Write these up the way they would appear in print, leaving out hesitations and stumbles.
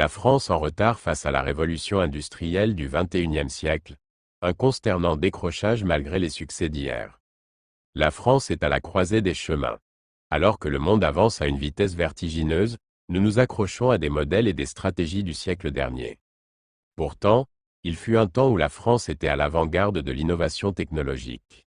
La France en retard face à la révolution industrielle du XXIe siècle, un consternant décrochage malgré les succès d'hier. La France est à la croisée des chemins. Alors que le monde avance à une vitesse vertigineuse, nous nous accrochons à des modèles et des stratégies du siècle dernier. Pourtant, il fut un temps où la France était à l'avant-garde de l'innovation technologique.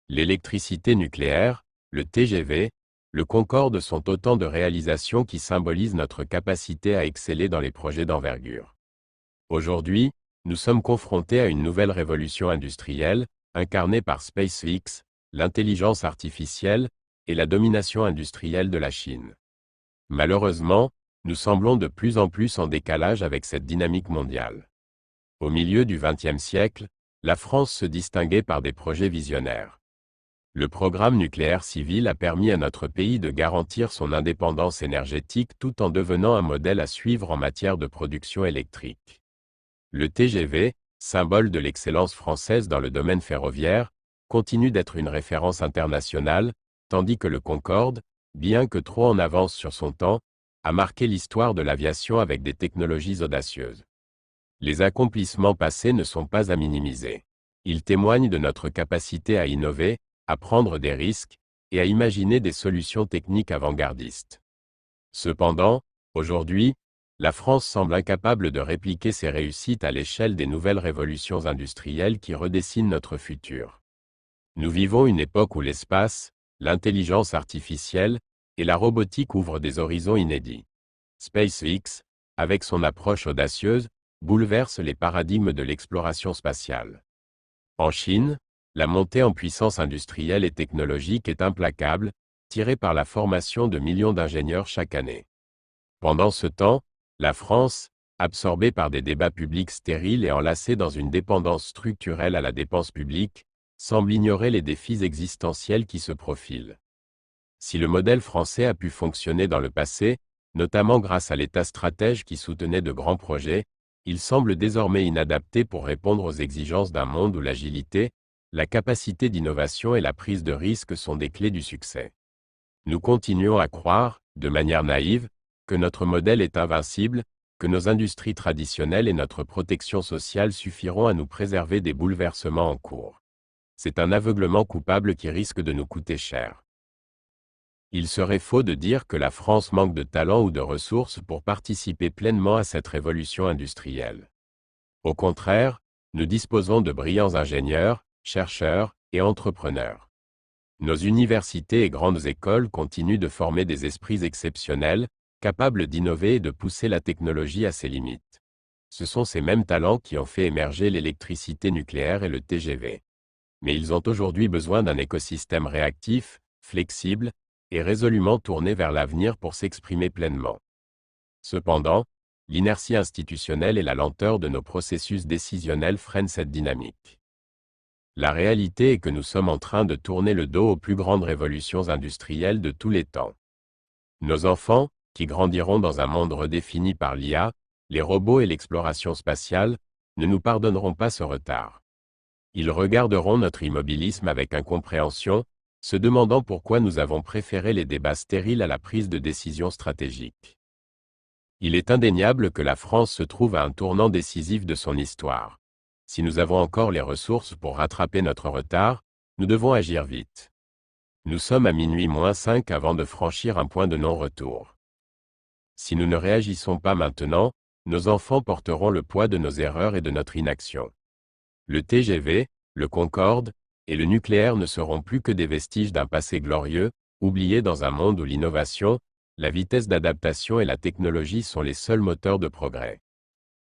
L'électricité nucléaire, le TGV, le Concorde sont autant de réalisations qui symbolisent notre capacité à exceller dans les projets d'envergure. Aujourd'hui, nous sommes confrontés à une nouvelle révolution industrielle, incarnée par SpaceX, l'intelligence artificielle et la domination industrielle de la Chine. Malheureusement, nous semblons de plus en plus en décalage avec cette dynamique mondiale. Au milieu du XXe siècle, la France se distinguait par des projets visionnaires. Le programme nucléaire civil a permis à notre pays de garantir son indépendance énergétique tout en devenant un modèle à suivre en matière de production électrique. Le TGV, symbole de l'excellence française dans le domaine ferroviaire, continue d'être une référence internationale, tandis que le Concorde, bien que trop en avance sur son temps, a marqué l'histoire de l'aviation avec des technologies audacieuses. Les accomplissements passés ne sont pas à minimiser. Ils témoignent de notre capacité à innover, à prendre des risques, et à imaginer des solutions techniques avant-gardistes. Cependant, aujourd'hui, la France semble incapable de répliquer ces réussites à l'échelle des nouvelles révolutions industrielles qui redessinent notre futur. Nous vivons une époque où l'espace, l'intelligence artificielle et la robotique ouvrent des horizons inédits. SpaceX, avec son approche audacieuse, bouleverse les paradigmes de l'exploration spatiale. En Chine, la montée en puissance industrielle et technologique est implacable, tirée par la formation de millions d'ingénieurs chaque année. Pendant ce temps, la France, absorbée par des débats publics stériles et enlacée dans une dépendance structurelle à la dépense publique, semble ignorer les défis existentiels qui se profilent. Si le modèle français a pu fonctionner dans le passé, notamment grâce à l'État stratège qui soutenait de grands projets, il semble désormais inadapté pour répondre aux exigences d'un monde où l'agilité, la capacité d'innovation et la prise de risque sont des clés du succès. Nous continuons à croire, de manière naïve, que notre modèle est invincible, que nos industries traditionnelles et notre protection sociale suffiront à nous préserver des bouleversements en cours. C'est un aveuglement coupable qui risque de nous coûter cher. Il serait faux de dire que la France manque de talent ou de ressources pour participer pleinement à cette révolution industrielle. Au contraire, nous disposons de brillants ingénieurs, chercheurs et entrepreneurs. Nos universités et grandes écoles continuent de former des esprits exceptionnels, capables d'innover et de pousser la technologie à ses limites. Ce sont ces mêmes talents qui ont fait émerger l'électricité nucléaire et le TGV. Mais ils ont aujourd'hui besoin d'un écosystème réactif, flexible, et résolument tourné vers l'avenir pour s'exprimer pleinement. Cependant, l'inertie institutionnelle et la lenteur de nos processus décisionnels freinent cette dynamique. La réalité est que nous sommes en train de tourner le dos aux plus grandes révolutions industrielles de tous les temps. Nos enfants, qui grandiront dans un monde redéfini par l'IA, les robots et l'exploration spatiale, ne nous pardonneront pas ce retard. Ils regarderont notre immobilisme avec incompréhension, se demandant pourquoi nous avons préféré les débats stériles à la prise de décisions stratégiques. Il est indéniable que la France se trouve à un tournant décisif de son histoire. Si nous avons encore les ressources pour rattraper notre retard, nous devons agir vite. Nous sommes à minuit moins 5 avant de franchir un point de non-retour. Si nous ne réagissons pas maintenant, nos enfants porteront le poids de nos erreurs et de notre inaction. Le TGV, le Concorde, et le nucléaire ne seront plus que des vestiges d'un passé glorieux, oubliés dans un monde où l'innovation, la vitesse d'adaptation et la technologie sont les seuls moteurs de progrès.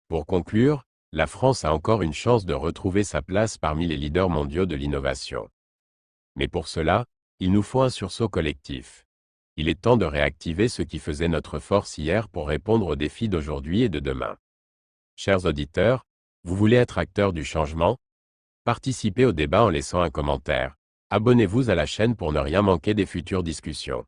Pour conclure, la France a encore une chance de retrouver sa place parmi les leaders mondiaux de l'innovation. Mais pour cela, il nous faut un sursaut collectif. Il est temps de réactiver ce qui faisait notre force hier pour répondre aux défis d'aujourd'hui et de demain. Chers auditeurs, vous voulez être acteurs du changement? Participez au débat en laissant un commentaire. Abonnez-vous à la chaîne pour ne rien manquer des futures discussions.